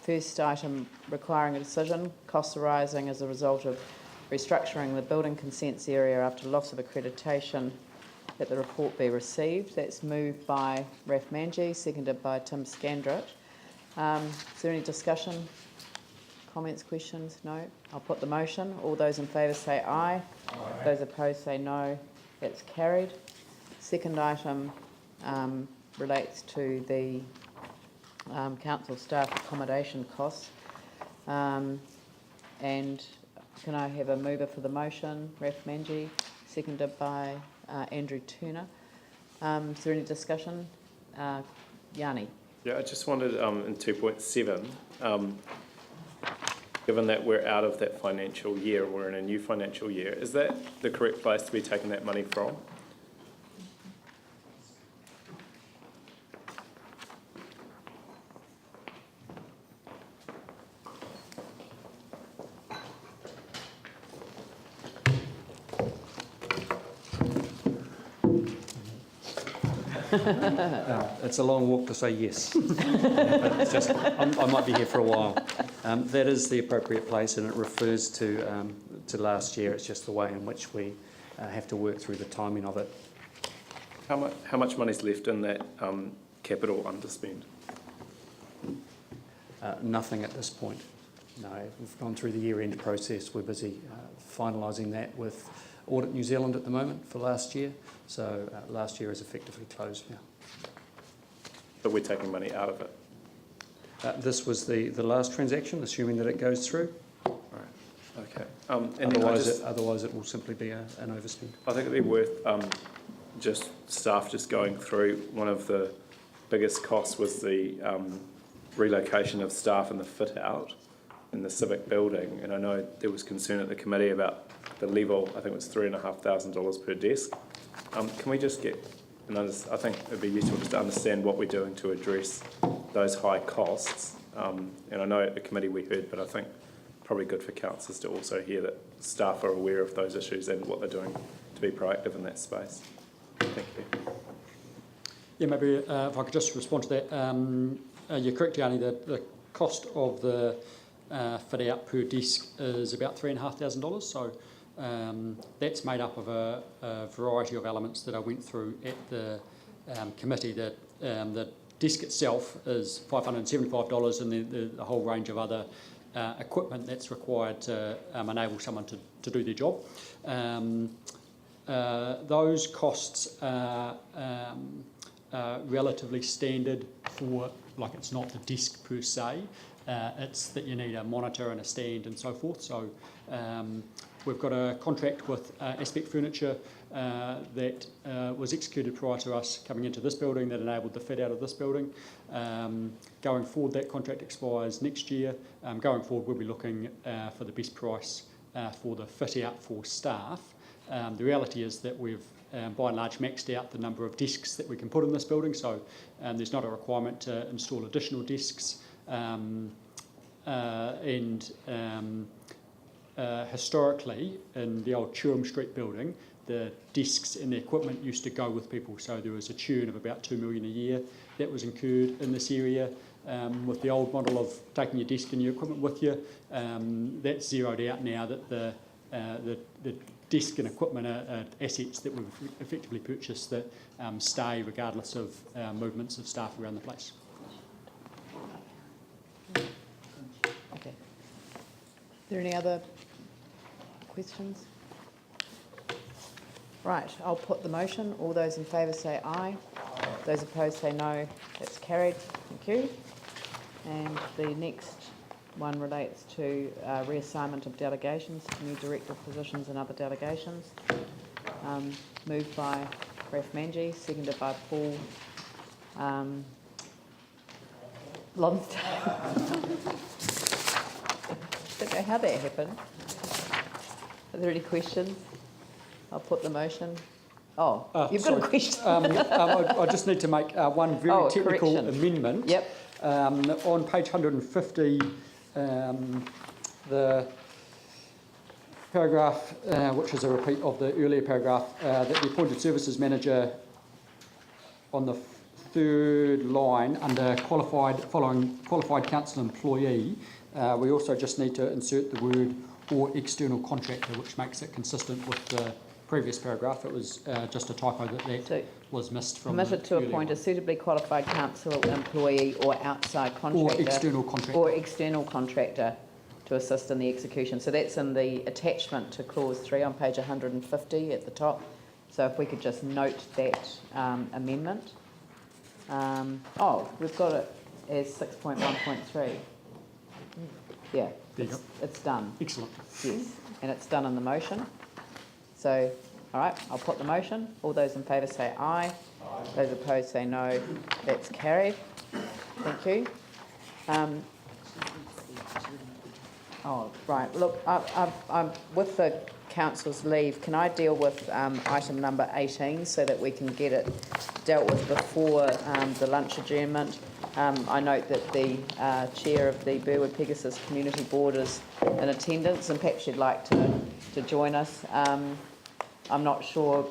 First item, requiring a decision, costs arising as a result of restructuring the building consents area after loss of accreditation, that the report be received. That's moved by Raf Manji, seconded by Tim Scandrett. Is there any discussion, comments, questions? No? I'll put the motion. All those in favour say aye. Aye. Those opposed say no. That's carried. Second item relates to the council staff accommodation costs. And can I have a mover for the motion? Raf Manji, seconded by Andrew Turner. Is there any discussion? Yanni. Yeah, I just wondered in 2.7, given that we're out of that financial year, we're in a new financial year, is that the correct place to be taking that money from? It's a long walk to say yes. It's just, I might be here for a while. That is the appropriate place, and it refers to last year. It's just the way in which we have to work through the timing of it. How much money's left in that capital underspend? Nothing at this point. No, we've gone through the year-end process. We're busy finalising that with Audit New Zealand at the moment for last year. So last year is effectively closed now. But we're taking money out of it? This was the last transaction, assuming that it goes through. Right. Okay. Otherwise it will simply be an overspend. I think it'd be worth just staff just going through. One of the biggest costs was the relocation of staff and the fit out in the civic building, and I know there was concern at the committee about the level. I think it was $3,500 per desk. Can we just get I think it'd be useful just to understand what we're doing to address those high costs. And I know at the committee we heard, but I think probably good for councillors to also hear that staff are aware of those issues and what they're doing to be proactive in that space. Thank you. Yeah, maybe if I could just respond to that. You're correct, Yanni, that the cost of the fit out per desk is about $3,500. So that's made up of a variety of elements that I went through at the committee. That the desk itself is $575, and then the whole range of other equipment that's required to enable someone to do their job. Those costs are relatively standard for, like, it's not the desk per se, it's that you need a monitor and a stand and so forth. So we've got a contract with Aspect Furniture that was executed prior to us coming into this building that enabled the fit out of this building. Going forward, that contract expires next year. Going forward, we'll be looking for the best price for the fit out for staff. The reality is that we've by and large maxed out the number of desks that we can put in this building, so there's not a requirement to install additional desks. Historically, in the old Churham Street building, the desks and the equipment used to go with people, so there was a churn of about $2 million a year that was incurred in this area. With the old model of taking your desk and your equipment with you, that's zeroed out now that the desk and equipment are assets that we've effectively purchased that stay regardless of movements of staff around the place. Okay. Are there any other questions? Right, I'll put the motion. All those in favour say aye. Aye. Those opposed say no. That's carried. Thank you. And the next one relates to reassignment of delegations, new director positions and other delegations. Moved by Raf Manji, seconded by Paul Lonsdale. I don't know how that happened. Are there any questions? I'll put the motion. Oh, you've got a question. I just need to make one very technical correction. amendment. Yep. On page 150, the paragraph, which is a repeat of the earlier paragraph, that the appointed services manager on the third line under following qualified council employee, we also just need to insert the word or external contractor, which makes it consistent with the previous paragraph. It was just a typo that So, was missed from permitted to appoint a suitably qualified council employee or outside contractor. Or external contractor to assist in the execution. So that's in the attachment to clause 3 on page 150 at the top. So if we could just note that amendment. We've got it as 6.1.3. Yeah, There you go. it's done. Excellent. Yes, and it's done in the motion. So, all right, I'll put the motion. All those in favour say aye. Those opposed say no. That's carried. Thank you. Right. Look, I'm with the council's leave. Can I deal with item number 18 so that we can get it dealt with before the lunch adjournment? I note that the chair of the Burwood Pegasus Community Board is in attendance, and perhaps she'd like to join us. I'm not sure